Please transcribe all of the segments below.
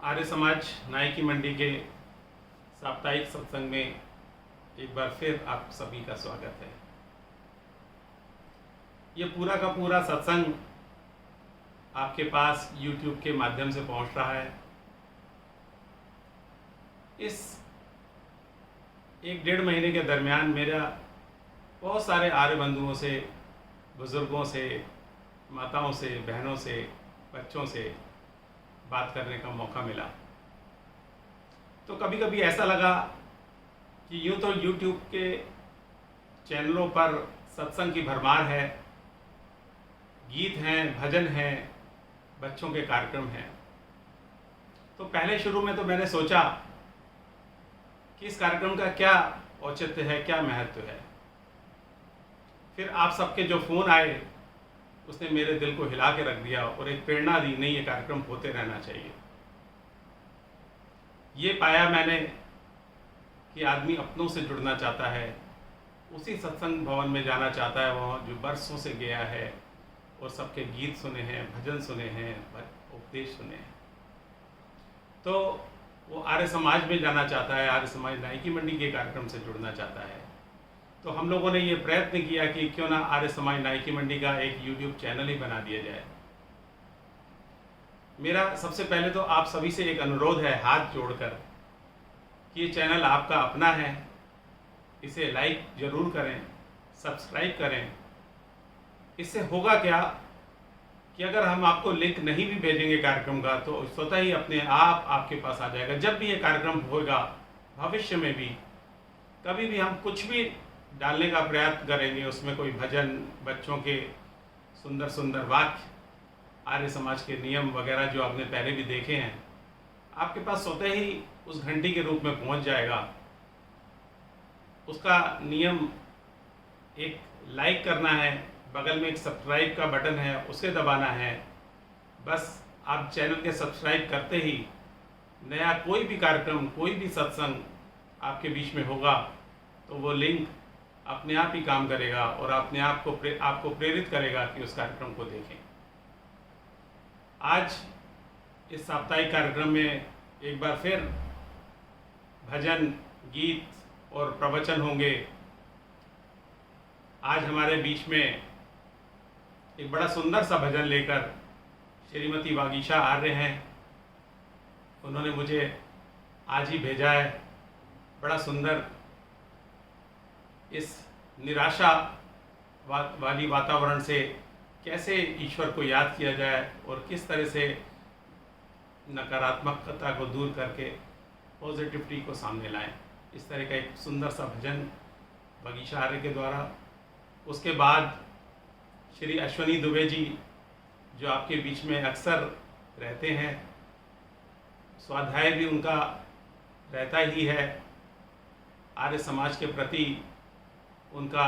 आर्य समाज नाई की मंडी के साप्ताहिक सत्संग में एक बार फिर आप सभी का स्वागत है। ये पूरा का पूरा सत्संग आपके पास YouTube के माध्यम से पहुंच रहा है। इस 1-1.5 महीने के दरमियान मेरा बहुत सारे आर्य बंधुओं से, बुज़ुर्गों से, माताओं से, बहनों से, बच्चों से बात करने का मौका मिला। तो कभी कभी ऐसा लगा कि यूँ तो YouTube के चैनलों पर सत्संग की भरमार है, गीत हैं, भजन हैं, बच्चों के कार्यक्रम हैं। तो पहले शुरू में तो मैंने सोचा कि इस कार्यक्रम का क्या औचित्य है, क्या महत्व है। फिर आप सबके जो फ़ोन आए उसने मेरे दिल को हिला के रख दिया और एक प्रेरणा दी, नहीं ये कार्यक्रम होते रहना चाहिए। ये पाया मैंने कि आदमी अपनों से जुड़ना चाहता है, उसी सत्संग भवन में जाना चाहता है वहाँ जो बरसों से गया है और सबके गीत सुने हैं, भजन सुने हैं, उपदेश सुने हैं। तो वो आर्य समाज में जाना चाहता है, आर्य समाज नाई की मंडी के कार्यक्रम से जुड़ना चाहता है। तो हम लोगों ने ये प्रयत्न किया कि क्यों ना आर्य समाज नाई की मंडी का एक YouTube चैनल ही बना दिया जाए। मेरा सबसे पहले तो आप सभी से एक अनुरोध है, हाथ जोड़कर, कि ये चैनल आपका अपना है, इसे लाइक ज़रूर करें, सब्सक्राइब करें। इससे होगा क्या कि अगर हम आपको लिंक नहीं भी भेजेंगे कार्यक्रम का तो स्वतः ही अपने आप आपके पास आ जाएगा। जब भी ये कार्यक्रम होगा, भविष्य में भी कभी भी हम कुछ भी डालने का प्रयास करेंगे, उसमें कोई भजन, बच्चों के सुंदर सुंदर वाक्य, आर्य समाज के नियम वगैरह जो आपने पहले भी देखे हैं, आपके पास स्वतः ही उस घंटी के रूप में पहुंच जाएगा। उसका नियम एक लाइक करना है, बगल में एक सब्सक्राइब का बटन है, उसे दबाना है। बस आप चैनल के सब्सक्राइब करते ही नया कोई भी कार्यक्रम, कोई भी सत्संग आपके बीच में होगा तो वो लिंक अपने आप ही काम करेगा और अपने आप को आपको प्रेरित करेगा कि उस कार्यक्रम को देखें। आज इस साप्ताहिक कार्यक्रम में एक बार फिर भजन, गीत और प्रवचन होंगे। आज हमारे बीच में एक बड़ा सुंदर सा भजन लेकर श्रीमती वागीशा आर्य हैं। उन्होंने मुझे आज ही भेजा है। बड़ा सुंदर इस निराशा वाली वातावरण से कैसे ईश्वर को याद किया जाए और किस तरह से नकारात्मकता को दूर करके पॉजिटिविटी को सामने लाएं। इस तरह का एक सुंदर सा भजन बगीचा आर्य के द्वारा। उसके बाद श्री अश्वनी दुबे जी जो आपके बीच में अक्सर रहते हैं, स्वाध्याय भी उनका रहता ही है, आर्य समाज के प्रति उनका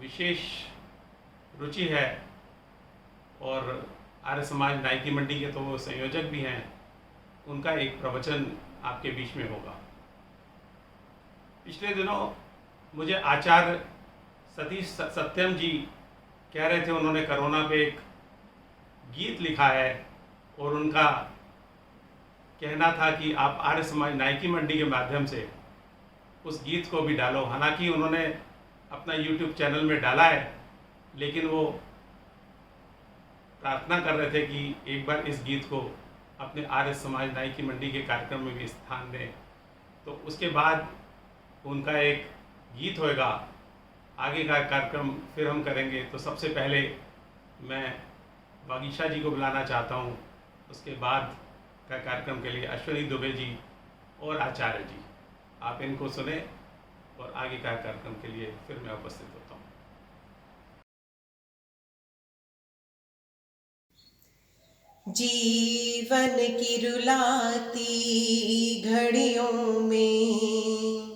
विशेष रुचि है और आर्य समाज नायकी मंडी के तो वो संयोजक भी हैं। उनका एक प्रवचन आपके बीच में होगा। पिछले दिनों मुझे आचार्य सतीश सत्यम जी कह रहे थे, उन्होंने कोरोना पे एक गीत लिखा है और उनका कहना था कि आप आर्य समाज नायकी मंडी के माध्यम से उस गीत को भी डालो। हालांकि उन्होंने अपना YouTube चैनल में डाला है, लेकिन वो प्रार्थना कर रहे थे कि एक बार इस गीत को अपने आर्य समाज नायकी मंडी के कार्यक्रम में भी स्थान दें। तो उसके बाद उनका एक गीत होएगा, आगे का कार्यक्रम फिर हम करेंगे। तो सबसे पहले मैं बागीशा जी को बुलाना चाहता हूँ, उसके बाद का कार्यक्रम के लिए अश्वनी दुबे जी और आचार्य जी, आप इनको सुने और आगे का कार्यक्रम के लिए फिर मैं उपस्थित होता हूँ। जीवन की रुलाती घड़ियों में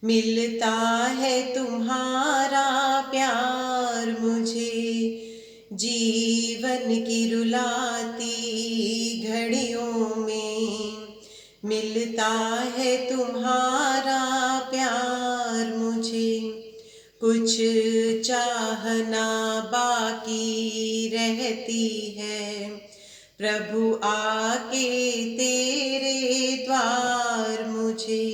मिलता है तुम्हारा प्यार मुझे। जीवन की रुलाती घड़ियों में मिलता है तुम्हारा प्यार मुझे। कुछ चाहना बाकी रहती है, प्रभु आके तेरे द्वार मुझे।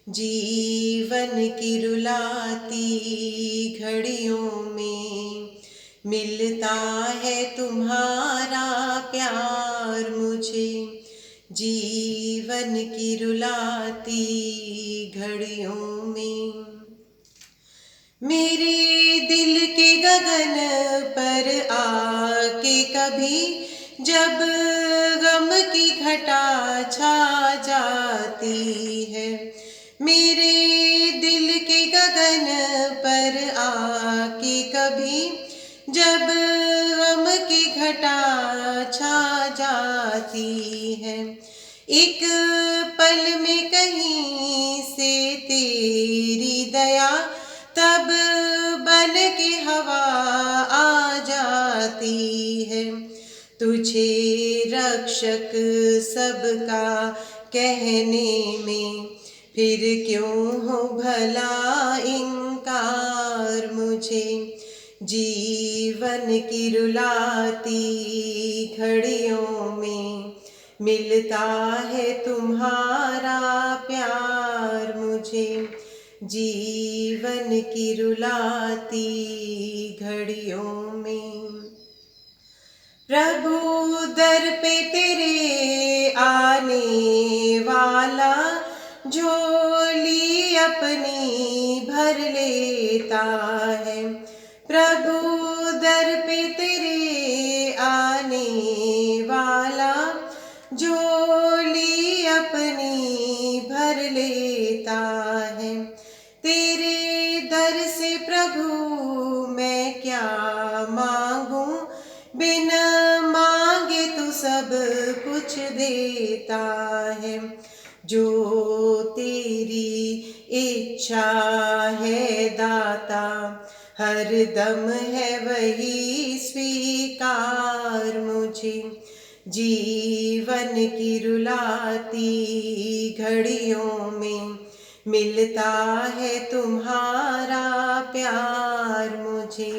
जीवन की रुलाती घड़ियों में मिलता है तुम्हारा प्यार मुझे। जीवन की रुलाती घड़ियों में मेरे दिल के गगन पर आके कभी जब गम की घटा छा जाती है, मेरे दिल के गगन पर आके कभी जब गम की घटा छा जाती है, एक पल में कहीं से तेरी दया तब बन के हवा आ जाती है। तुझे रक्षक सबका कहने में फिर क्यों हो भला इनकार मुझे। जीवन की रुलाती घड़ियों में मिलता है तुम्हारा प्यार मुझे। जीवन की रुलाती घड़ियों में प्रभु दर पे तेरे आने वाला झोली अपनी भर लेता है। प्रभु दर पे तेरे आने वाला झोली अपनी भर लेता है। तेरे दर से प्रभु मैं क्या मांगूं, बिन मांगे तू सब कुछ देता है। जो तेरी इच्छा है दाता, हर दम है वही स्वीकार मुझे। जीवन की रुलाती घड़ियों में मिलता है तुम्हारा प्यार मुझे।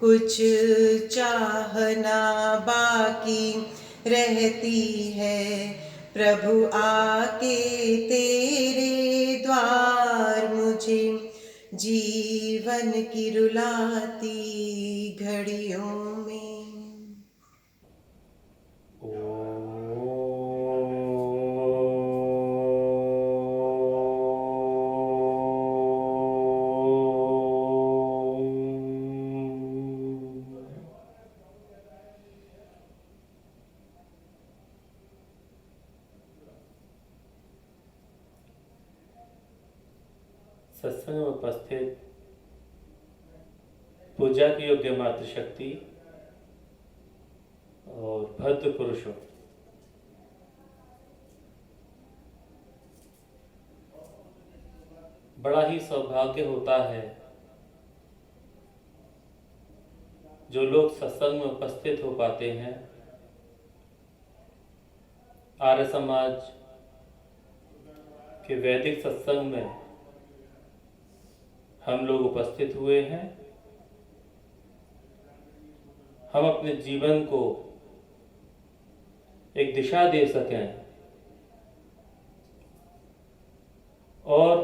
कुछ चाहना बाकी रहती है, प्रभु आके तेरे द्वार मुझे। जीवन की रुलाती घड़ियों में सत्संग में उपस्थित पूजा की योग्य मातृशक्ति और भद्र पुरुषों, बड़ा ही सौभाग्य होता है जो लोग सत्संग में उपस्थित हो पाते हैं। आर्य समाज के वैदिक सत्संग में हम लोग उपस्थित हुए हैं। हम अपने जीवन को एक दिशा दे सकें और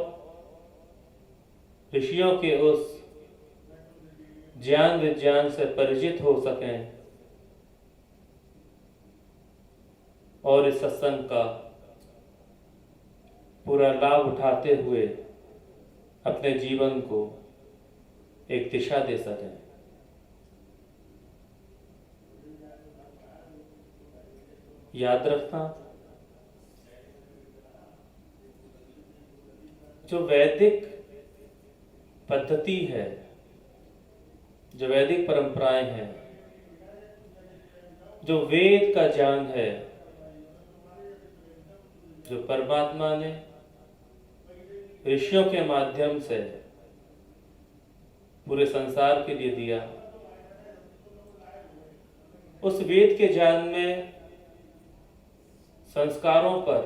ऋषियों के उस ज्ञान विज्ञान से परिचित हो सकें और इस सत्संग का पूरा लाभ उठाते हुए अपने जीवन को एक दिशा दे सकें। याद रखना, जो वैदिक पद्धति है, जो वैदिक परंपराएं हैं, जो वेद का ज्ञान है, जो परमात्मा ने ऋषियों के माध्यम से पूरे संसार के लिए दिया, उस वेद के ज्ञान में संस्कारों पर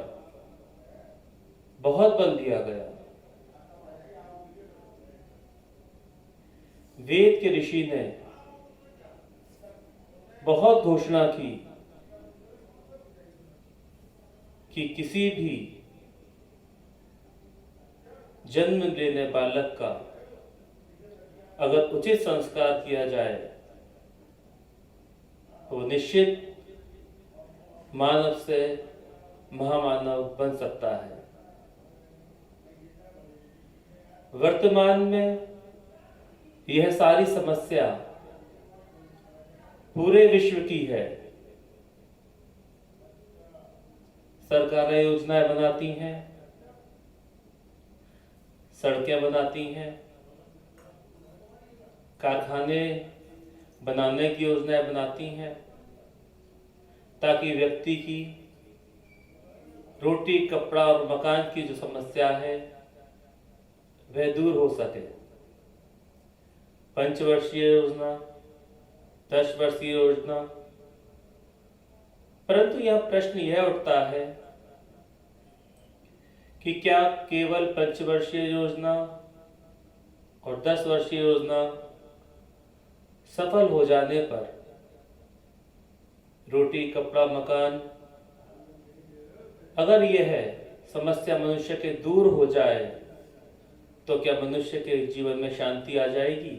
बहुत बल दिया गया। वेद के ऋषि ने बहुत घोषणा की कि किसी भी जन्म लेने बालक का अगर उचित संस्कार किया जाए तो निश्चित मानव से महामानव बन सकता है। वर्तमान में यह सारी समस्या पूरे विश्व की है। सरकारें योजनाएं बनाती हैं, सड़कें बनाती हैं, कारखाने बनाने की योजनाएं बनाती हैं ताकि व्यक्ति की रोटी, कपड़ा और मकान की जो समस्या है वह दूर हो सके। 5 वर्षीय योजना, 10 वर्षीय योजना, परंतु यह प्रश्न यह उठता है कि क्या केवल 5 वर्षीय योजना और 10 वर्षीय योजना सफल हो जाने पर रोटी, कपड़ा, मकान, अगर यह है समस्या मनुष्य के दूर हो जाए तो क्या मनुष्य के जीवन में शांति आ जाएगी?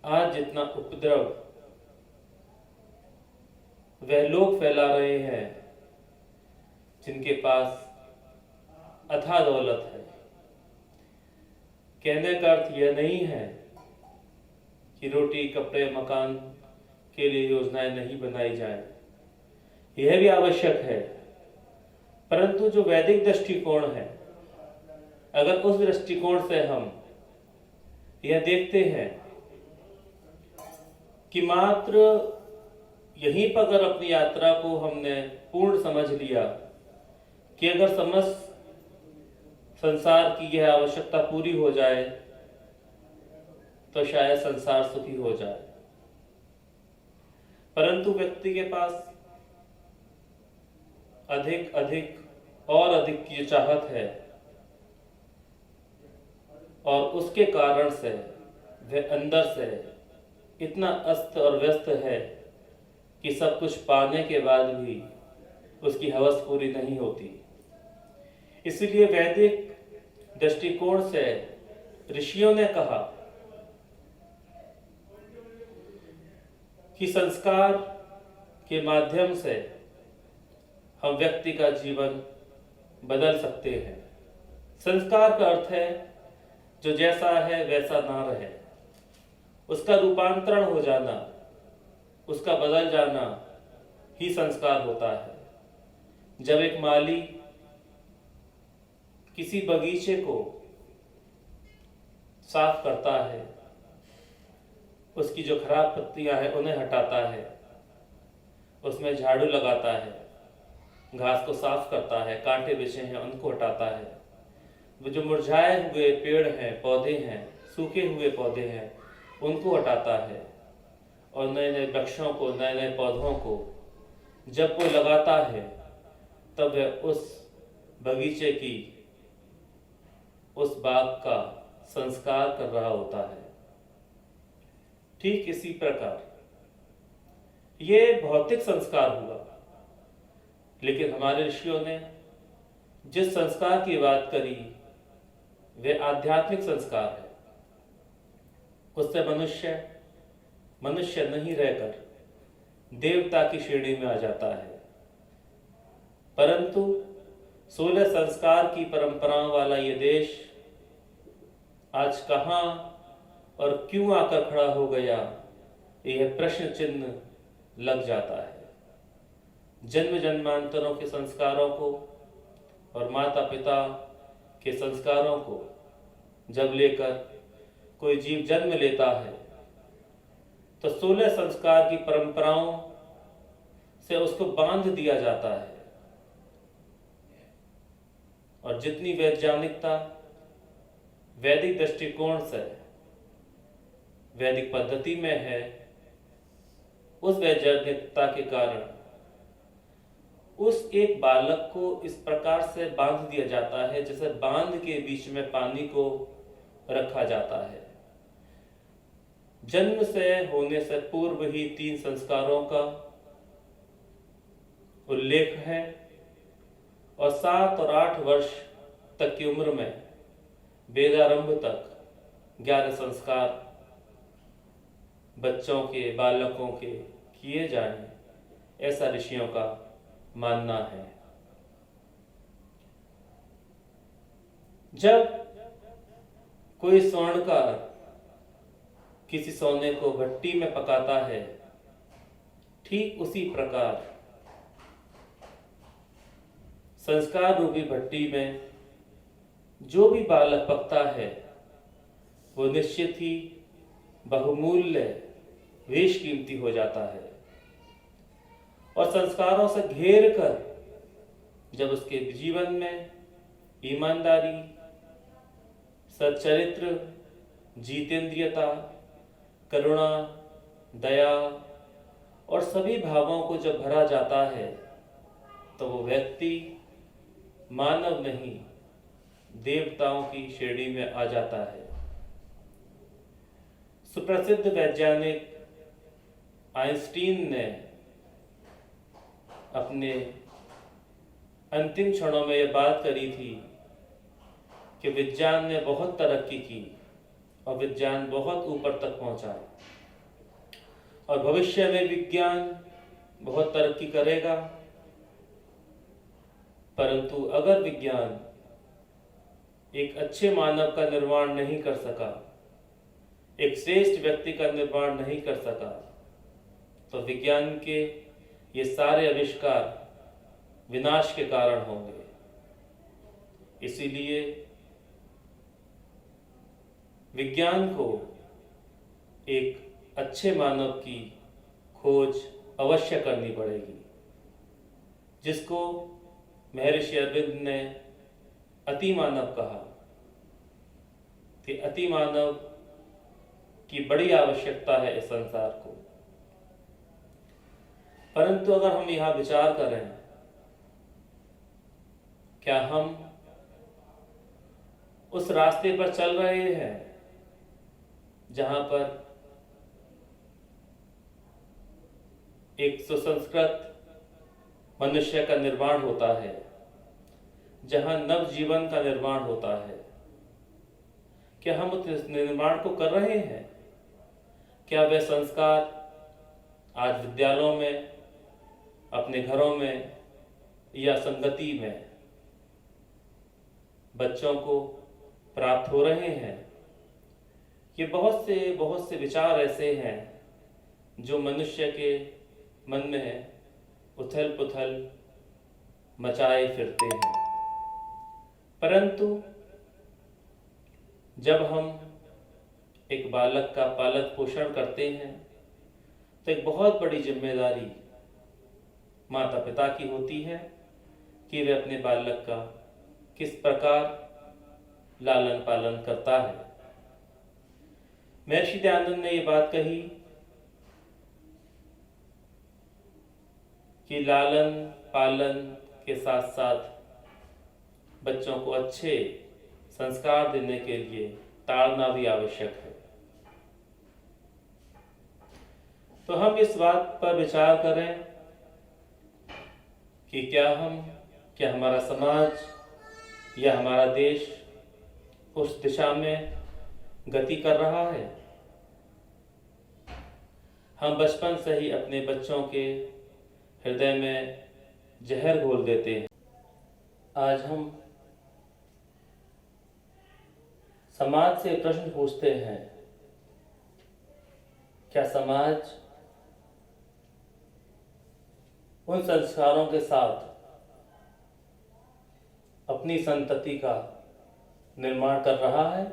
आज जितना उपद्रव वह लोग फैला रहे हैं जिनके पास अथाह दौलत है। कहने का अर्थ यह नहीं है कि रोटी, कपड़े, मकान के लिए योजनाएं नहीं बनाई जाए, यह भी आवश्यक है, परंतु जो वैदिक दृष्टिकोण है, अगर उस दृष्टिकोण से हम यह देखते हैं कि मात्र यहीं पर अगर अपनी यात्रा को हमने पूर्ण समझ लिया कि अगर समस्त संसार की यह आवश्यकता पूरी हो जाए तो शायद संसार सुखी हो जाए, परंतु व्यक्ति के पास अधिक और अधिक की चाहत है और उसके कारण से वह अंदर से इतना अस्त और व्यस्त है कि सब कुछ पाने के बाद भी उसकी हवस पूरी नहीं होती। इसलिए वैदिक दृष्टिकोण से ऋषियों ने कहा कि संस्कार के माध्यम से हम व्यक्ति का जीवन बदल सकते हैं। संस्कार का अर्थ है जो जैसा है वैसा ना रहे, उसका रूपांतरण हो जाना, उसका बदल जाना ही संस्कार होता है। जब एक माली किसी बगीचे को साफ करता है, उसकी जो खराब पत्तियां हैं उन्हें हटाता है, उसमें झाड़ू लगाता है, घास को साफ करता है, कांटे बिछे हैं उनको हटाता है, वो जो मुरझाए हुए पेड़ हैं, पौधे हैं, सूखे हुए पौधे हैं उनको हटाता है, और नए नए वृक्षों को, नए नए पौधों को जब वो लगाता है तब वह उस बगीचे की, उस बाग का संस्कार कर रहा होता है। ठीक इसी प्रकार ये भौतिक संस्कार हुआ, लेकिन हमारे ऋषियों ने जिस संस्कार की बात करी वे आध्यात्मिक संस्कार है। उससे मनुष्य नहीं रहकर देवता की श्रेणी में आ जाता है। परंतु 16 संस्कार की परंपराओं वाला ये देश आज कहाँ और क्यों आकर खड़ा हो गया, यह प्रश्न चिन्ह लग जाता है। जन्म जन्मांतरों के संस्कारों को और माता पिता के संस्कारों को जब लेकर कोई जीव जन्म लेता है तो 16 संस्कार की परंपराओं से उसको बांध दिया जाता है, और जितनी वैज्ञानिकता वैदिक दृष्टिकोण से वैदिक पद्धति में है, उस वैज्ञानिकता के कारण उस एक बालक को इस प्रकार से बांध दिया जाता है जैसे बांध के बीच में पानी को रखा जाता है। जन्म से होने से पूर्व ही 3 संस्कारों का उल्लेख है, और 7 और 8 वर्ष तक की उम्र में वेदारंभ तक 11 संस्कार बच्चों के, बालकों के किए जाएं, ऐसा ऋषियों का मानना है। जब कोई स्वर्णकार किसी सोने को भट्टी में पकाता है, ठीक उसी प्रकार संस्कार रूपी भट्टी में जो भी बालक पकता है वो निश्चित ही बहुमूल्य, बेशकीमती हो जाता है। और संस्कारों से घेर कर जब उसके जीवन में ईमानदारी, सच्चरित्र, जितेंद्रियता, करुणा, दया और सभी भावों को जब भरा जाता है तो वो व्यक्ति मानव नहीं, देवताओं की श्रेणी में आ जाता है। सुप्रसिद्ध वैज्ञानिक आइंस्टीन ने अपने अंतिम क्षणों में यह बात करी थी कि विज्ञान ने बहुत तरक्की की और विज्ञान बहुत ऊपर तक पहुंचा, और भविष्य में विज्ञान बहुत तरक्की करेगा, परंतु अगर विज्ञान एक अच्छे मानव का निर्माण नहीं कर सका, एक श्रेष्ठ व्यक्ति का निर्माण नहीं कर सका, तो विज्ञान के ये सारे आविष्कार विनाश के कारण होंगे। इसीलिए विज्ञान को एक अच्छे मानव की खोज अवश्य करनी पड़ेगी, जिसको महर्षि अरविंद ने अति मानव कहा कि अति मानव की बड़ी आवश्यकता है इस संसार को। परंतु अगर हम यहाँ विचार करें, क्या हम उस रास्ते पर चल रहे हैं जहां पर एक सुसंस्कृत मनुष्य का निर्माण होता है, जहां नव जीवन का निर्माण होता है? क्या हम उस निर्माण को कर रहे हैं? क्या वे संस्कार आज विद्यालयों में, अपने घरों में या संगति में बच्चों को प्राप्त हो रहे हैं? ये बहुत से विचार ऐसे हैं जो मनुष्य के मन में उथल पुथल मचाए फिरते हैं। परंतु जब हम एक बालक का पालन पोषण करते हैं तो एक बहुत बड़ी जिम्मेदारी माता पिता की होती है कि वे अपने बालक का किस प्रकार लालन पालन करता है। महर्षि दयानंद ने ये बात कही कि लालन पालन के साथ साथ बच्चों को अच्छे संस्कार देने के लिए ताड़ना भी आवश्यक है। तो हम इस बात पर विचार करें कि क्या हमारा समाज या हमारा देश उस दिशा में गति कर रहा है। हम बचपन से ही अपने बच्चों के हृदय में जहर घोल देते हैं। आज हम समाज से प्रश्न पूछते हैं, क्या समाज उन संस्कारों के साथ अपनी संतति का निर्माण कर रहा है?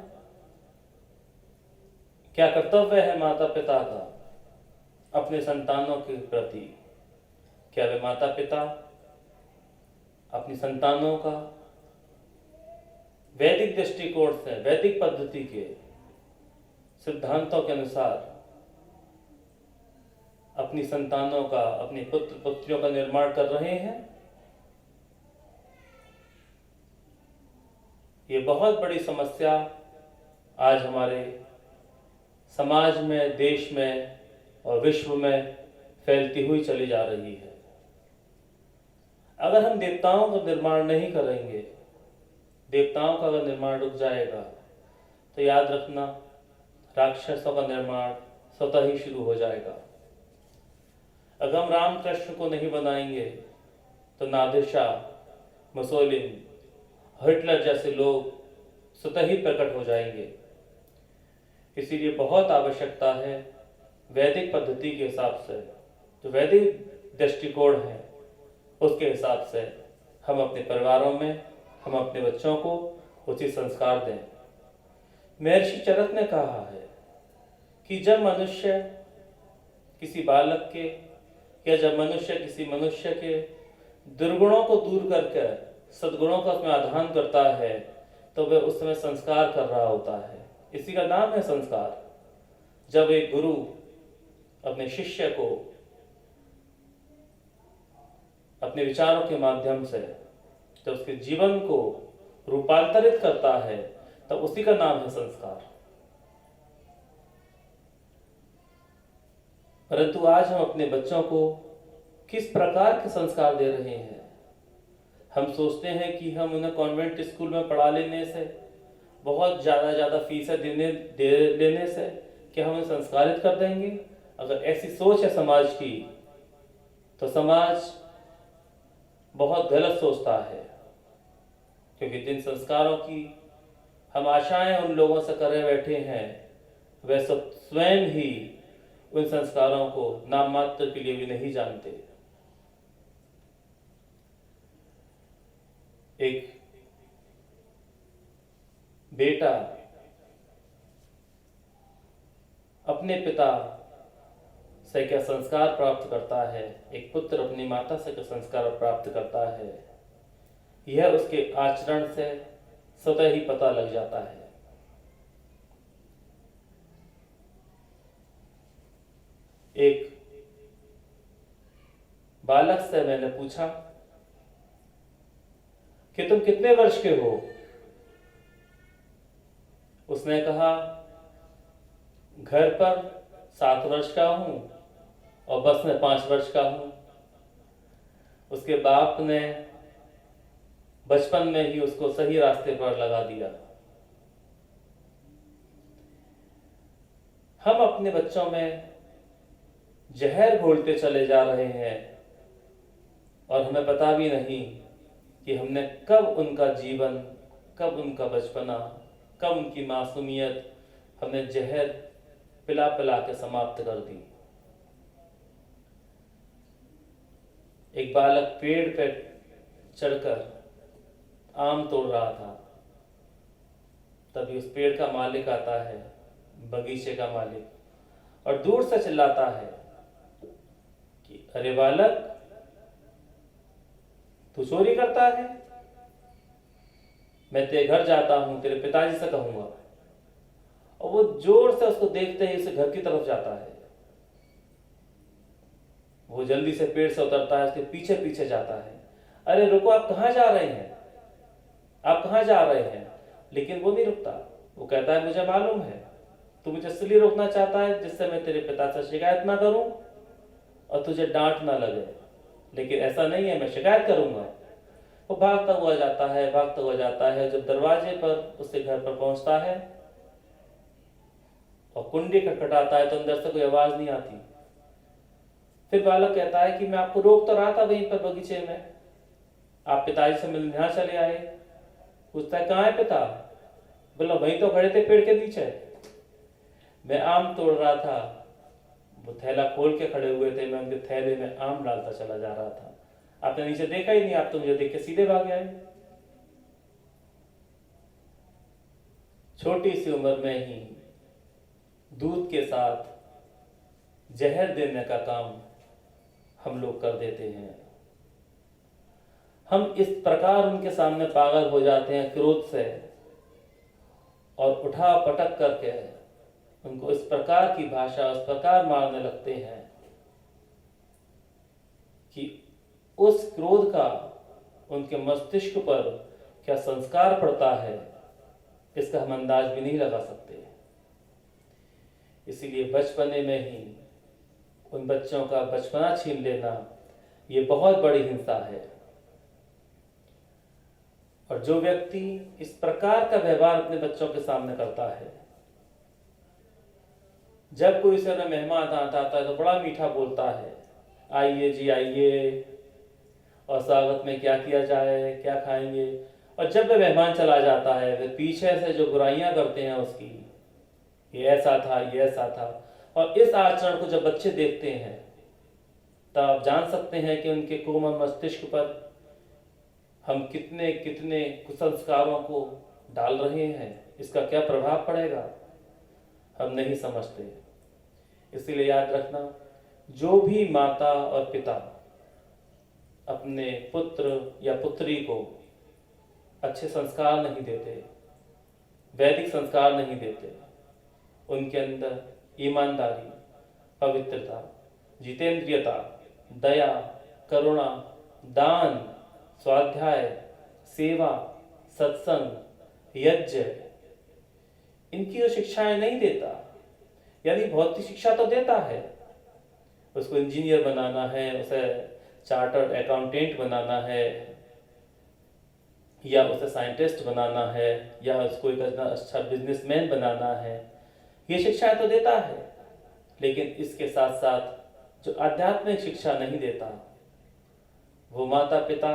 क्या कर्तव्य है माता पिता का अपने संतानों के प्रति? क्या वे माता पिता अपनी संतानों का वैदिक दृष्टिकोण से, वैदिक पद्धति के सिद्धांतों के अनुसार अपनी संतानों का, अपने पुत्र पुत्रियों का निर्माण कर रहे हैं? ये बहुत बड़ी समस्या आज हमारे समाज में, देश में और विश्व में फैलती हुई चली जा रही है। अगर हम देवताओं का निर्माण नहीं करेंगे, देवताओं का अगर निर्माण रुक जाएगा, तो याद रखना राक्षसों का निर्माण स्वतः ही शुरू हो जाएगा। अगर हम रामकृष्ण को नहीं बनाएंगे तो नादिरशाह, मुसोलिन, हिटलर जैसे लोग स्वतः ही प्रकट हो जाएंगे। इसीलिए बहुत आवश्यकता है वैदिक पद्धति के हिसाब से, जो वैदिक दृष्टिकोण है उसके हिसाब से हम अपने परिवारों में, हम अपने बच्चों को उचित संस्कार दें। महर्षि चरक ने कहा है कि जब मनुष्य किसी बालक के या जब मनुष्य किसी मनुष्य के दुर्गुणों को दूर करके सद्गुणों का उसमें आधान करता है तो वह उस समय संस्कार कर रहा होता है। इसी का नाम है संस्कार। जब एक गुरु अपने शिष्य को अपने विचारों के माध्यम से जब उसके जीवन को रूपांतरित करता है तब उसी का नाम है संस्कार। परंतु आज हम अपने बच्चों को किस प्रकार के संस्कार दे रहे हैं? हम सोचते हैं कि हम उन्हें कॉन्वेंट स्कूल में पढ़ा लेने से, बहुत ज़्यादा फीसें लेने से क्या हम उन्हें संस्कारित कर देंगे? अगर ऐसी सोच है समाज की तो समाज बहुत गलत सोचता है, क्योंकि जिन संस्कारों की हम आशाएं उन लोगों से करे बैठे हैं वे सब स्वयं ही उन संस्कारों को नाम मात्र के लिए भी नहीं जानते। एक बेटा अपने पिता से क्या संस्कार प्राप्त करता है, एक पुत्र अपनी माता से क्या संस्कार प्राप्त करता है, यह उसके आचरण से स्वतः ही पता लग जाता है। एक बालक से मैंने पूछा कि तुम कितने वर्ष के हो? उसने कहा घर पर 7 वर्ष का हूं और बस में 5 वर्ष का हूं। उसके बाप ने बचपन में ही उसको सही रास्ते पर लगा दिया। हम अपने बच्चों में जहर घोलते चले जा रहे हैं और हमें पता भी नहीं कि हमने कब उनका जीवन, कब उनका बचपना, कब उनकी मासूमियत हमने जहर पिला पिला के समाप्त कर दी। एक बालक पेड़ पर चढ़कर आम तोड़ रहा था, तभी उस पेड़ का मालिक आता है, बगीचे का मालिक, और दूर से चिल्लाता है कि अरे बालक, तू चोरी करता है, मैं तेरे घर जाता हूं, तेरे पिताजी से कहूंगा। और वो जोर से उसको देखते ही उसे घर की तरफ जाता है। वो जल्दी से पेड़ से उतरता है, उसके पीछे पीछे जाता है। अरे रुको, आप कहाँ जा रहे हैं, आप कहाँ जा रहे हैं? लेकिन वो नहीं रुकता। वो कहता है मुझे मालूम है, तू मुझे इसलिए रोकना चाहता है जिससे मैं तेरे पिता से शिकायत ना करूं और तुझे डांट ना लगे, लेकिन ऐसा नहीं है, मैं शिकायत करूंगा। वो भागता हुआ जाता है, भागता हुआ जाता है। जब दरवाजे पर उसके घर पर पहुंचता है और कुंडी खटखटाता है तो अंदर से कोई आवाज नहीं आती। फिर बालक कहता है कि मैं आपको रोक तो रहा था वहीं पर बगीचे में, आप पिताजी से मिलने यहाँ चले आए। पूछता है कहाँ है पिता? बोला वहीं तो खड़े थे पेड़ के नीचे, मैं आम तोड़ रहा था। वो थैला खोल के खड़े हुए थे, मैं उनके थैले में आम डालता चला जा रहा था, आपने नीचे देखा ही नहीं, आप तो मुझे देख के सीधे भाग आए। छोटी सी उम्र में ही दूध के साथ जहर देने का काम हम लोग कर देते हैं। हम इस प्रकार उनके सामने पागल हो जाते हैं क्रोध से, और उठा पटक करके उनको इस प्रकार की भाषा, इस प्रकार मारने लगते हैं कि उस क्रोध का उनके मस्तिष्क पर क्या संस्कार पड़ता है, इसका हम अंदाज भी नहीं लगा सकते। इसीलिए बचपने में ही उन बच्चों का बचपना छीन लेना ये बहुत बड़ी हिंसा है। और जो व्यक्ति इस प्रकार का व्यवहार अपने बच्चों के सामने करता है, जब कोई से मेहमान आता है तो बड़ा मीठा बोलता है, आइए जी आइए, और स्वागत में क्या किया जाए, क्या खाएंगे। और जब वह मेहमान चला जाता है वे पीछे से जो बुराइयां करते हैं उसकी, ये ऐसा था, ये ऐसा था। और इस आचरण को जब बच्चे देखते हैं तब आप जान सकते हैं कि उनके कोमल मस्तिष्क पर हम कितने कितने कुसंस्कारों को डाल रहे हैं, इसका क्या प्रभाव पड़ेगा हम नहीं समझते। इसलिए याद रखना, जो भी माता और पिता अपने पुत्र या पुत्री को अच्छे संस्कार नहीं देते, वैदिक संस्कार नहीं देते, उनके अंदर ईमानदारी, पवित्रता, जितेंद्रियता, दया, करुणा, दान, स्वाध्याय, सेवा, सत्संग, यज्ञ, इनकी जो शिक्षाएं नहीं देता, यानी भौतिक शिक्षा तो देता है, उसको इंजीनियर बनाना है, उसे चार्टर्ड अकाउंटेंट बनाना है, या उसे साइंटिस्ट बनाना है, या उसको एक अच्छा बिजनेसमैन बनाना है, ये शिक्षाएं तो देता है। लेकिन इसके साथ साथ जो आध्यात्मिक शिक्षा नहीं देता, वो माता पिता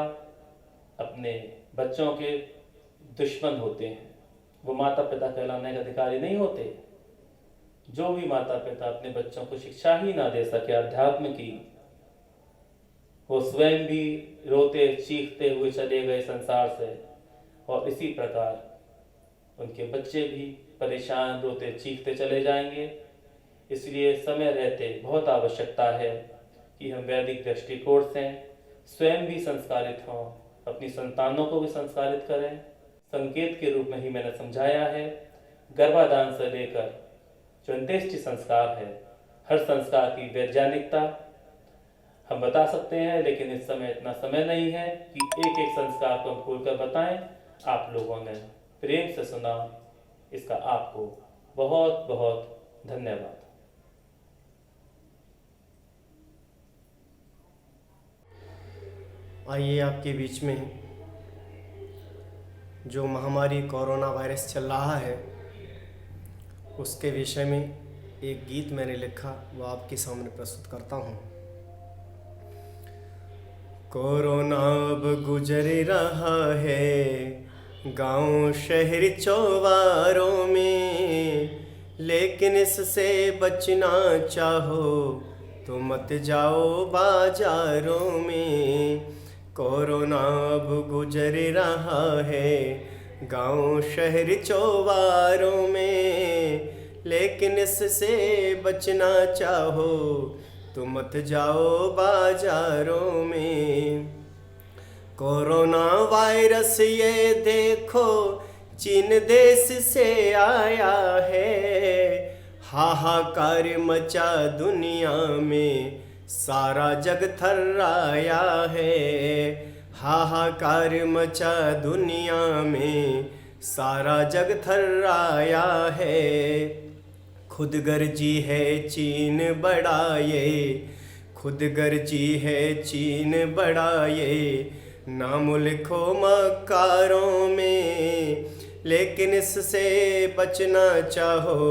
अपने बच्चों के दुश्मन होते हैं, वो माता पिता कहलाने के अधिकारी नहीं होते। जो भी माता पिता अपने बच्चों को शिक्षा ही ना दे सके अध्यात्म की, वो स्वयं भी रोते चीखते हुए चले गए संसार से, और इसी प्रकार उनके बच्चे भी परेशान रोते चीखते चले जाएंगे। इसलिए समय रहते बहुत आवश्यकता है कि हम वैदिक दृष्टिकोण से स्वयं भी संस्कारित हों, अपनी संतानों को भी संस्कारित करें। संकेत के रूप में ही मैंने समझाया है, गर्भाधान से लेकर जो अंत्येष्टि संस्कार है, हर संस्कार की वैज्ञानिकता हम बता सकते हैं, लेकिन इस समय इतना समय नहीं है कि एक एक संस्कार को हम खोलकर बताएं। आप लोगों ने प्रेम से सुना, इसका आपको बहुत बहुत धन्यवाद। आइए आपके बीच में जो महामारी कोरोना वायरस चल रहा है उसके विषय में एक गीत मैंने लिखा, वो आपके सामने प्रस्तुत करता हूँ। कोरोना अब गुजर रहा है गांव शहर चौबारों में, लेकिन इससे बचना चाहो तो मत जाओ बाजारों में। कोरोना अब गुजर रहा है गांव शहर चौबारों में, लेकिन इससे बचना चाहो तो मत जाओ बाजारों में। कोरोना वायरस ये देखो चीन देश से आया है, हाहाकार मचा दुनिया में सारा जग थर्राया है। हाहाकार मचा दुनिया में सारा जग थर्राया है। खुद गर्जी है चीन बड़ा ये, खुद गर्जी है चीन बड़ा ये, नाम लिखो मकारों में, लेकिन इससे बचना चाहो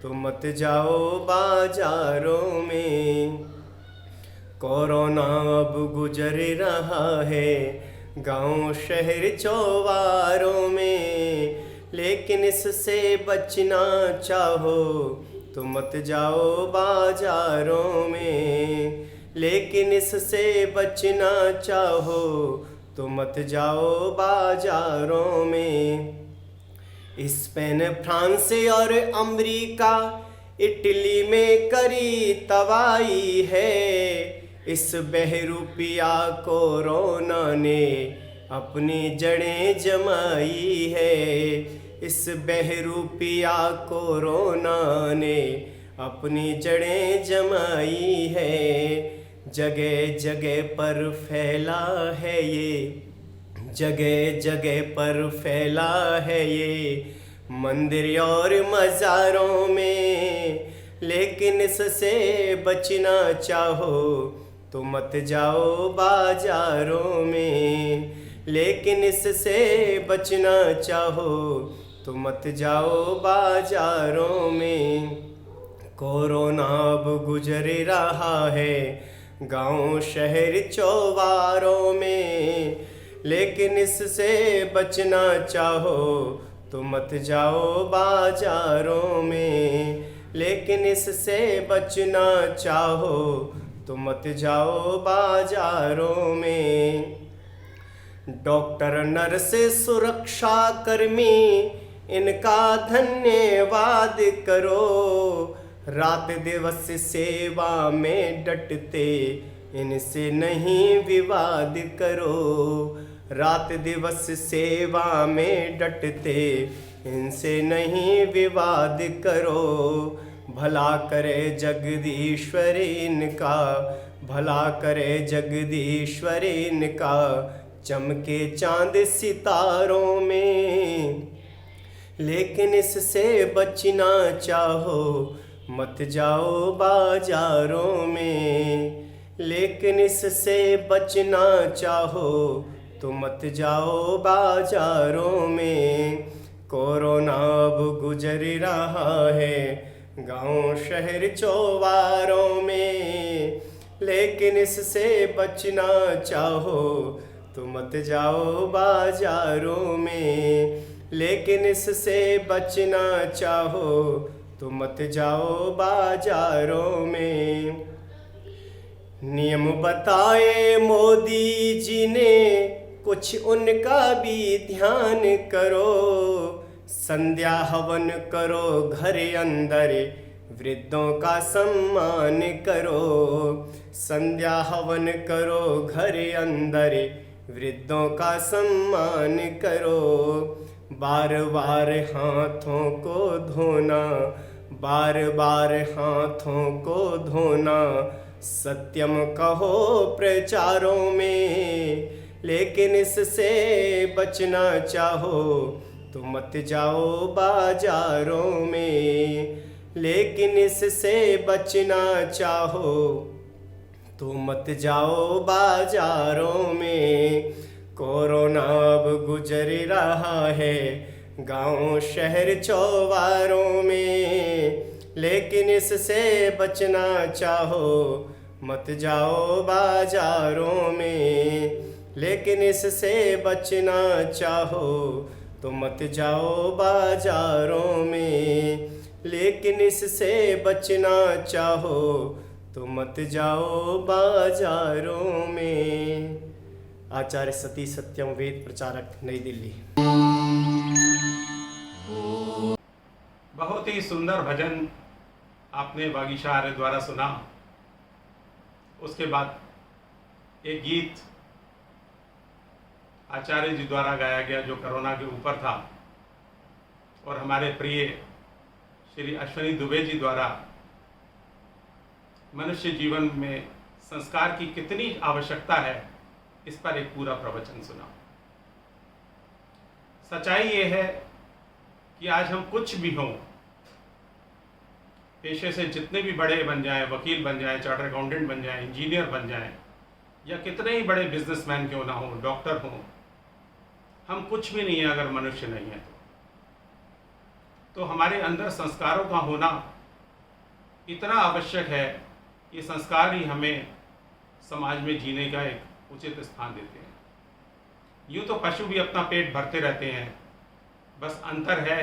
तो मत जाओ बाजारों में। कोरोना अब गुजर रहा है गांव शहर चौबारों में, लेकिन इससे बचना चाहो तो मत जाओ बाजारों में। लेकिन इससे बचना चाहो तो मत जाओ बाजारों में। स्पेन, फ्रांस और अमेरिका, इटली में करी तबाही है। इस बहरूपिया कोरोना ने अपनी जड़ें जमाई है। इस बहरूपिया कोरोना ने अपनी जड़ें जमाई है। जगह जगह पर फैला है ये, जगह जगह पर फैला है ये, मंदिर और मज़ारों में, लेकिन इससे बचना चाहो तो मत जाओ बाजारों में। लेकिन इससे बचना चाहो तो मत जाओ बाजारों में। कोरोना अब गुजर रहा है गांव शहर चौबारों में, लेकिन इससे बचना चाहो तो मत जाओ बाजारों में। लेकिन इससे बचना चाहो तो मत जाओ बाजारों में। डॉक्टर, नर्स, सुरक्षा कर्मी, इनका धन्यवाद करो। रात दिवस सेवा में डटते इनसे नहीं विवाद करो। रात दिवस सेवा में डटते इनसे नहीं विवाद करो। भला करे जगदीश्वर इनका, भला करे जगदीश्वर इनका, चमके चांद सितारों में। लेकिन इससे बचना चाहो मत जाओ बाजारों में। लेकिन इससे बचना चाहो तो मत जाओ बाजारों में। कोरोना अब गुजर रहा है गांव शहर चौबारों में, लेकिन इससे बचना चाहो तो मत जाओ बाजारों में। लेकिन इससे बचना चाहो तो मत जाओ बाजारों में। नियम बताए मोदी जी ने, कुछ उनका भी ध्यान करो। संध्या हवन करो घर अंदर, वृद्धों का सम्मान करो। संध्या हवन करो घर अंदर, वृद्धों का सम्मान करो। बार बार हाथों को धोना, बार बार हाथों को धोना, सत्यम कहो प्रचारों में। लेकिन इससे बचना चाहो तो मत जाओ बाजारों में। लेकिन इससे बचना चाहो तो मत जाओ बाजारों में। कोरोना अब गुजर रहा है गांव शहर चौबारों में, लेकिन इससे बचना चाहो मत जाओ बाजारों में। लेकिन इससे बचना चाहो तो मत जाओ बाजारों में। लेकिन इससे बचना चाहो तो मत जाओ बाजारों में। आचार्य सतीश सत्यम वेद प्रचारक, नई दिल्ली। बहुत ही सुंदर भजन आपने वागीशा आर्य द्वारा सुना। उसके बाद एक गीत आचार्य जी द्वारा गाया गया जो कोरोना के ऊपर था, और हमारे प्रिय श्री अश्विनी दुबे जी द्वारा मनुष्य जीवन में संस्कार की कितनी आवश्यकता है इस पर एक पूरा प्रवचन सुना। सच्चाई ये है कि आज हम कुछ भी हों, पेशे से जितने भी बड़े बन जाएं, वकील बन जाएं, चार्टर अकाउंटेंट बन जाएं, इंजीनियर बन जाएं, या कितने ही बड़े बिजनेसमैन क्यों ना हो, डॉक्टर हों, हम कुछ भी नहीं है अगर मनुष्य नहीं है तो हमारे अंदर संस्कारों का होना इतना आवश्यक है। ये संस्कार ही हमें समाज में जीने का एक उचित स्थान देते हैं। यूँ तो पशु भी अपना पेट भरते रहते हैं, बस अंतर है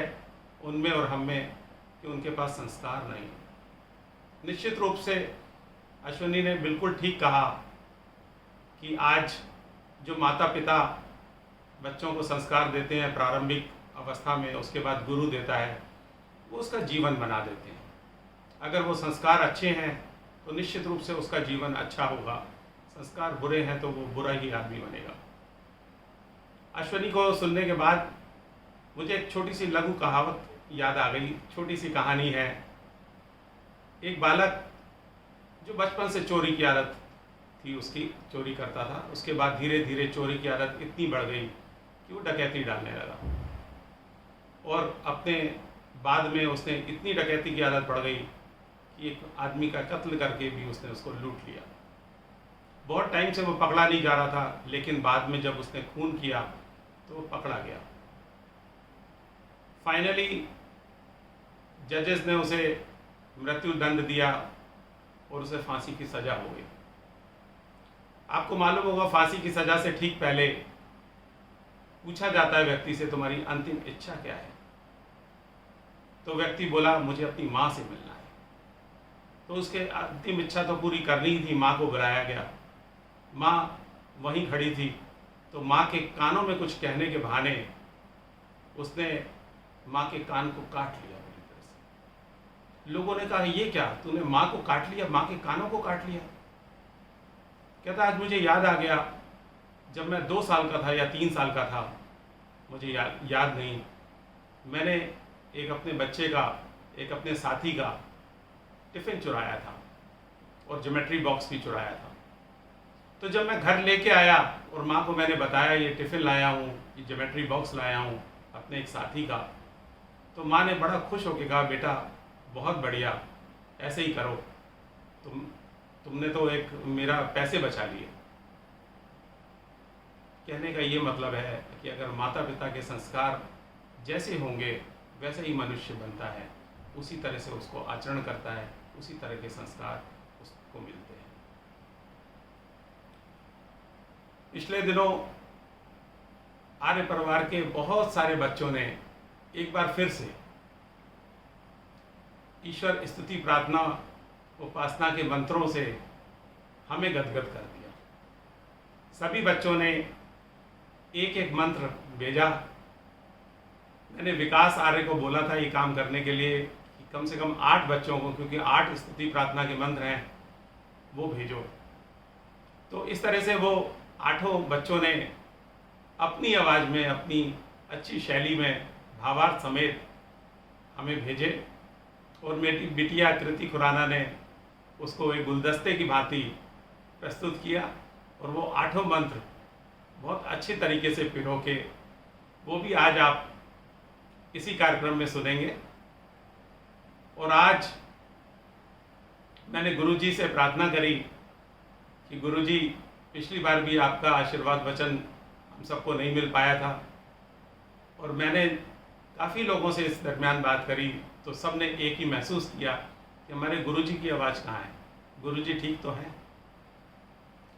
उनमें और हम में कि उनके पास संस्कार नहीं। निश्चित रूप से अश्विनी ने बिल्कुल ठीक कहा कि आज जो माता पिता बच्चों को संस्कार देते हैं प्रारंभिक अवस्था में, उसके बाद गुरु देता है, वो उसका जीवन बना देते हैं। अगर वो संस्कार अच्छे हैं तो निश्चित रूप से उसका जीवन अच्छा होगा, संस्कार बुरे हैं तो वो बुरा ही आदमी बनेगा। अश्विनी को सुनने के बाद मुझे एक छोटी सी लघु कहावत याद आ गई, छोटी सी कहानी है। एक बालक जो बचपन से चोरी की आदत थी उसकी, चोरी करता था, उसके बाद धीरे धीरे चोरी की आदत इतनी बढ़ गई कि वो डकैती डालने लगा, और अपने बाद में उसने इतनी डकैती की आदत पड़ गई कि एक आदमी का कत्ल करके भी उसने उसको लूट लिया। बहुत टाइम से वो पकड़ा नहीं जा रहा था, लेकिन बाद में जब उसने खून किया तो वो पकड़ा गया। फाइनली जजेस ने उसे मृत्यु दंड दिया और उसे फांसी की सजा हो गई। आपको मालूम होगा, फांसी की सजा से ठीक पहले पूछा जाता है व्यक्ति से, तुम्हारी अंतिम इच्छा क्या है? तो व्यक्ति बोला, मुझे अपनी माँ से मिलना है। तो उसके अंतिम इच्छा तो पूरी करनी ही थी। माँ को बुलाया गया, माँ वहीं खड़ी थी, तो माँ के कानों में कुछ कहने के बहाने उसने माँ के कान को काट लिया पूरी तरह से। लोगों ने कहा, ये क्या, तूने माँ को काट लिया, माँ के कानों को काट लिया? कहता, आज मुझे याद आ गया, जब मैं 2 साल का था या 3 साल का था, मुझे याद नहीं, मैंने एक अपने बच्चे का, एक अपने साथी का टिफ़िन चुराया था और ज्योमेट्री बॉक्स भी चुराया था। तो जब मैं घर लेके आया और माँ को मैंने बताया, ये टिफ़िन लाया हूँ, ये ज्योमेट्री बॉक्स लाया हूँ अपने एक साथी का, तो माँ ने बड़ा खुश होकर कहा, बेटा बहुत बढ़िया, ऐसे ही करो, तुमने तो एक मेरा पैसे बचा लिए। कहने का ये मतलब है कि अगर माता पिता के संस्कार जैसे होंगे वैसे ही मनुष्य बनता है, उसी तरह से उसको आचरण करता है, उसी तरह के संस्कार उसको मिलते हैं। पिछले दिनों आर्य परिवार के बहुत सारे बच्चों ने एक बार फिर से ईश्वर स्तुति प्रार्थना उपासना के मंत्रों से हमें गदगद कर दिया। सभी बच्चों ने एक एक मंत्र भेजा। मैंने विकास आर्य को बोला था ये काम करने के लिए कि कम से कम 8 बच्चों को, क्योंकि 8 स्तुति प्रार्थना के मंत्र हैं, वो भेजो। तो इस तरह से वो 8 बच्चों ने अपनी आवाज़ में, अपनी अच्छी शैली में, भावार्थ समेत हमें भेजे, और मेरी बिटिया कृति खुराना ने उसको एक गुलदस्ते की भांति प्रस्तुत किया, और वो 8 मंत्र बहुत अच्छे तरीके से पिरो के, वो भी आज आप इसी कार्यक्रम में सुनेंगे। और आज मैंने गुरुजी से प्रार्थना करी कि गुरुजी, पिछली बार भी आपका आशीर्वाद वचन हम सबको नहीं मिल पाया था, और मैंने काफ़ी लोगों से इस दरमियान बात करी, तो सब ने एक ही महसूस किया कि हमारे गुरुजी की आवाज़ कहाँ है, गुरुजी ठीक तो हैं।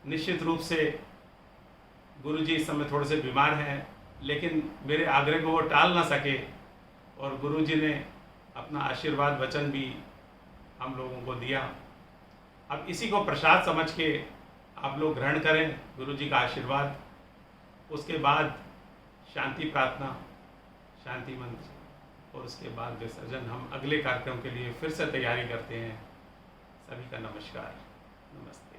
निश्चित रूप से गुरुजी इस समय थोड़े से बीमार हैं, लेकिन मेरे आग्रह को वो टाल ना सके, और गुरुजी ने अपना आशीर्वाद वचन भी हम लोगों को दिया। अब इसी को प्रसाद समझ के आप लोग ग्रहण करें गुरुजी का आशीर्वाद, उसके बाद शांति प्रार्थना, शांति मंत्र और उसके बाद विसर्जन। हम अगले कार्यक्रम के लिए फिर से तैयारी करते हैं। सभी का नमस्कार, नमस्ते।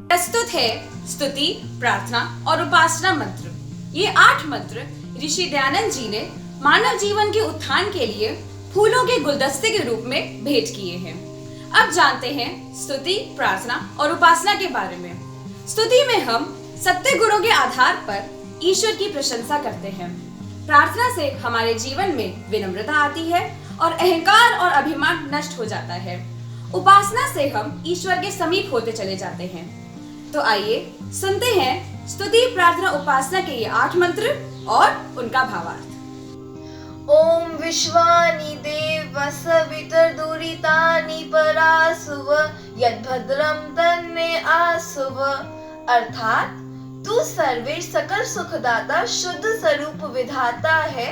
प्रस्तुत है स्तुति, प्रार्थना और उपासना मंत्र। ये 8 मंत्र ऋषि दयानंद जी ने मानव जीवन के उत्थान के लिए फूलों के गुलदस्ते के रूप में भेंट किए हैं। अब जानते हैं स्तुति, प्रार्थना और उपासना के बारे में। स्तुति में हम सत्य गुणों के आधार पर ईश्वर की प्रशंसा करते हैं। प्रार्थना से हमारे जीवन में विनम्रता आती है और अहंकार और अभिमान नष्ट हो जाता है। उपासना से हम ईश्वर के समीप होते चले जाते हैं। तो आइए सुनते हैं स्तुति, प्रार्थना, उपासना के ये 8 मंत्र और उनका भावार्थ। ओम विश्वानि देव सवितर्दुरितानि परासुव यद्भद्रं तन्मे आसुव। अर्थात तू सर्वेश सकल सुखदाता, शुद्ध स्वरूप विधाता है।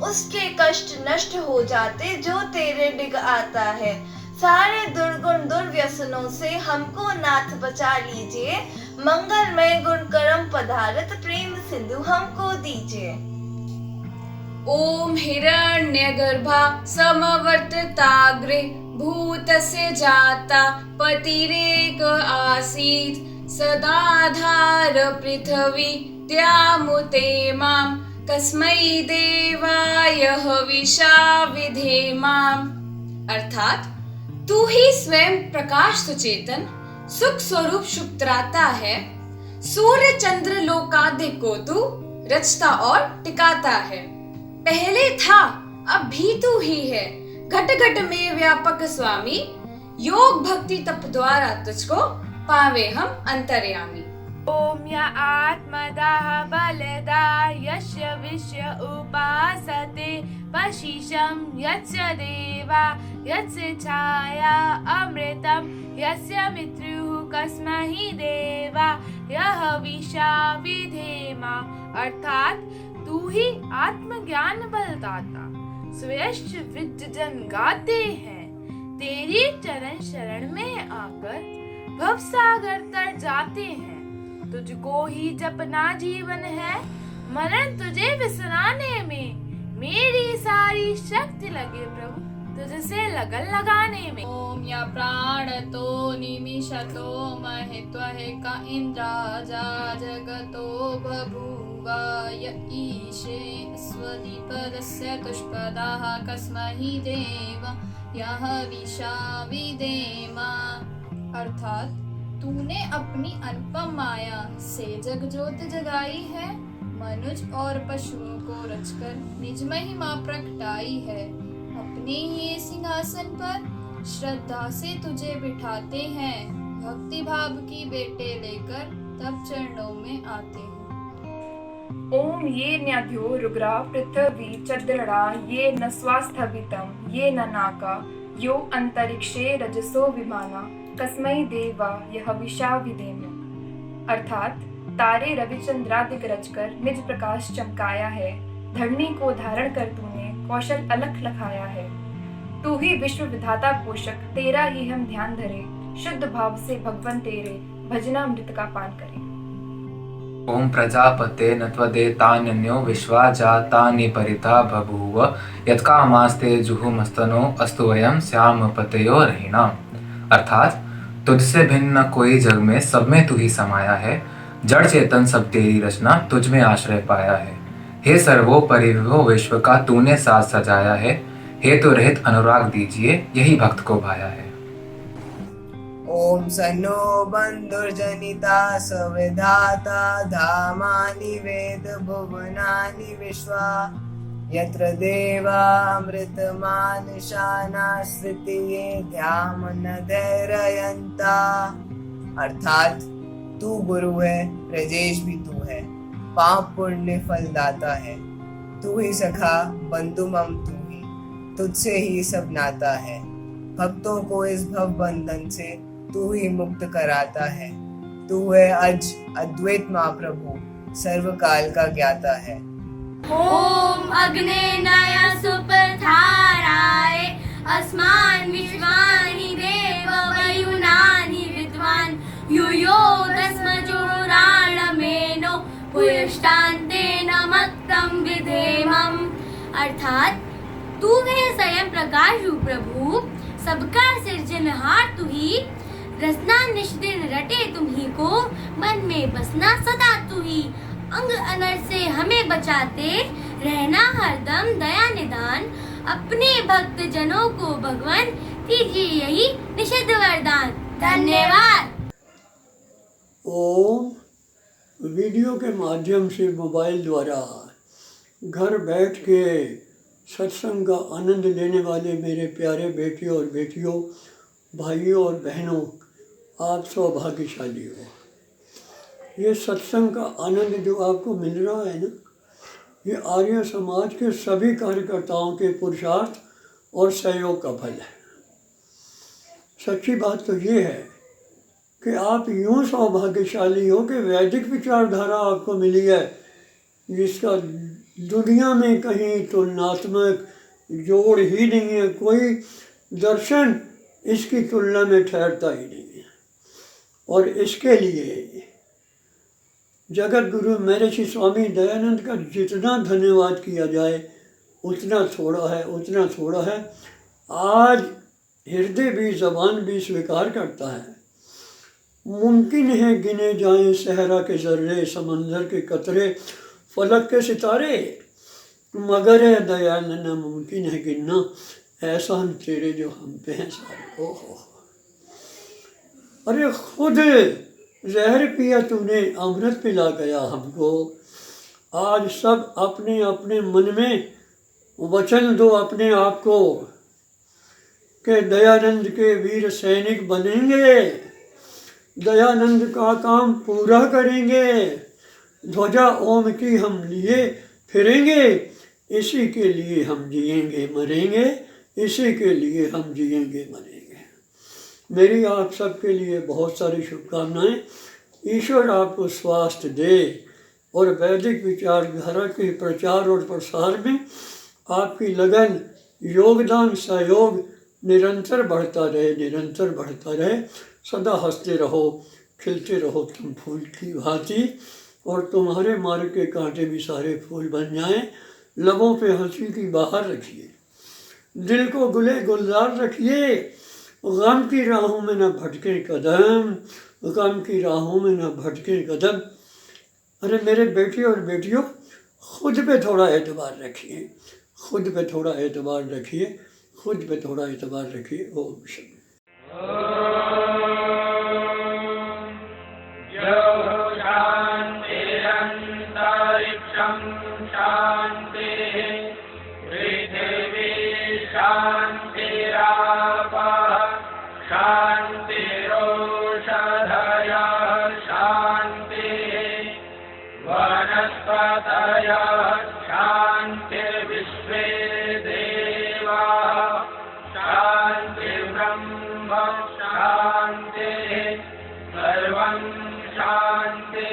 उसके कष्ट नष्ट हो जाते जो तेरे डिग आता है। सारे दुर्गुण दुर्व्यसनों से हमको नाथ बचा लीजिए। मंगलमय गुण कर्म पदार्थ प्रेम सिंधु हमको दीजिए। ओम हिरण्यगर्भा समवर्तिताग्रे भूतस्य जाता पतिरेक आसीत् सदाधार पृथ्वी त्यामुते मां कस्मै देवाय हविषा विधेमाम्। अर्थात तू ही स्वयं प्रकाश सुचेतन सुख स्वरूप शुभत्राता है। सूर्य चंद्र लोकादि को तू रचता और टिकाता है। पहले था अब भी तू ही है, घट घट में व्यापक स्वामी। योग भक्ति तप द्वारा तुझको पावे हम अंतर्यामी। ओम या आत्मदाः बलदा यस्य विश्व उपासते वशिषं यस्य देवा यस्य छाया अमृतं यस्य मृत्युः कस्मै देवा यह विषा विधेमा। अर्थात तू ही आत्मज्ञान बलदाता, स्वेष्ट विद्य जन गाते हैं। तेरी चरण शरण में आकर भव सागर तर जाते हैं। तुझको ही जपना जीवन है, मरण तुझे विसराने में। मेरी सारी शक्ति लगे प्रभु तुझसे लगन लगाने में। ओम या प्राणतो निमिषतो महित्वहे का इंद्राजा जगतो बभूवा य ईशे स्वदीपदस्य तुष्पदाः कस्मै देव यह विषा विधेमा। अर्थात तूने अपनी अनुपम माया से जगज्योत जगाई है। मनुष्य और पशुओं को रचकर निज महिमा प्रकटाई है। अपने ही सिंहासन पर श्रद्धा से तुझे बिठाते हैं। भक्ति भाव की बेटे लेकर तब चरणों में आते हैं। ओम ये न्याध्यो रुग्रा पृथ्वी चद्रणा ये न स्वास्थवितम ये न नाका यो अंतरिक्षे रजसो विमाना कस्मै देवा यह विषा विधेम। अर्थात तारे रविचंद्रादिक रचकर निज प्रकाश चमकाया है। धरणी को धारण कर तूने कौशल अलख लखाया है। तू ही विश्व विधाता पोषक, तेरा ही हम ध्यान धरे। शुद्ध भाव से भगवन तेरे भजनामृत का पान करें। ओम प्रजापते न त्वदेतान्यो विश्वा जातानि परिता बभूव यत्कामास्ते जुहुमस्तनो अस्तु वयं स्याम पतयो रहिणाम्। अर्थात तुझसे भिन्न कोई जग में, सब में तू ही समाया है। जड़ चेतन सब तेरी रचना, तुझ में आश्रय पाया है। हे सर्वोपरि विभो विश्व का तूने साथ सजाया है। हेतु रहित अनुराग दीजिए, यही भक्त को भाया है। ओम सन्नो बंधुर्जनिता सविधाता धामानि वेद भुवनानि विश्वा यत्र देवा अमृतमानशाना स्थितिये ध्यान धैर्ययन्ता। अर्थात तू गुरु है, रजेश भी तू है, पाप पुण्य फलदाता है। तू ही सखा बंधु मम तू ही, तुझसे ही सब नाता है। भक्तों को इस भव बंधन से तू ही मुक्त कराता है। तू है अज अद्वैत महाप्रभु, सर्वकाल का ज्ञाता है। ओम अग्ने नय सुपथाराय अर्थात तू है स्वयं प्रकाश रूप प्रभु, सबका सृजनहार तू ही, रचना निष्दिन रटे तुम ही को, मन में बसना सदा तू ही, अंग अनर्थ से हमें बचाते रहना हरदम दया निदान, अपने भक्त जनों को भगवान दीजिए यही निषिद्ध वरदान। धन्यवाद। ओम वीडियो के माध्यम से मोबाइल द्वारा घर बैठ के सत्संग का आनंद लेने वाले मेरे प्यारे बेटियों और बेटियों, भाइयों और बहनों, आप सौभाग्यशाली हो। ये सत्संग का आनंद जो आपको मिल रहा है ना, ये आर्य समाज के सभी कार्यकर्ताओं के पुरुषार्थ और सहयोग का फल है। सच्ची बात तो ये है कि आप यूँ सौभाग्यशाली हो कि वैदिक विचारधारा आपको मिली है, जिसका दुनिया में कहीं तुलनात्मक जोड़ ही नहीं है। कोई दर्शन इसकी तुलना में ठहरता ही नहीं है। और इसके लिए जगत गुरु महर्षि स्वामी दयानंद का जितना धन्यवाद किया जाए उतना थोड़ा है, उतना थोड़ा है। आज हृदय भी ज़बान भी स्वीकार करता है, मुमकिन है गिने जाएं सहरा के जर्रे, समंदर के कतरे, फलक के सितारे, मगर है दयानंद मुमकिन है गिनना एहसान तेरे जो हम पे हैं सारे। ओहो, अरे खुद जहर पिया तूने, अमृत पिला गया हमको। आज सब अपने अपने मन में वचन दो अपने आप को कि दयानंद के वीर सैनिक बनेंगे, दयानंद का काम पूरा करेंगे, ध्वजा ओम की हम लिए फिरेंगे, इसी के लिए हम जिएंगे मरेंगे, इसी के लिए हम जिएंगे मरेंगे। मेरी आप सबके लिए बहुत सारी शुभकामनाएं। ईश्वर आपको स्वास्थ्य दे और वैदिक विचारधारा के प्रचार और प्रसार में आपकी लगन, योगदान, सहयोग निरंतर बढ़ता रहे, निरंतर बढ़ता रहे। सदा हंसते रहो, खिलते रहो तुम फूल की भांति, और तुम्हारे मार्ग के कांटे भी सारे फूल बन जाएं। लबों पे हंसी की बाहर रखिए, दिल को गुले गुलजार रखिए, गम की राहों में न भटके कदम, गम की राहों में न भटके कदम। अरे मेरे बेटे और बेटियों, खुद पे थोड़ा एतबार रखिए, खुद पे थोड़ा एतबार रखिए, खुद पे थोड़ा एतबार रखिए। ओम शांति। शांति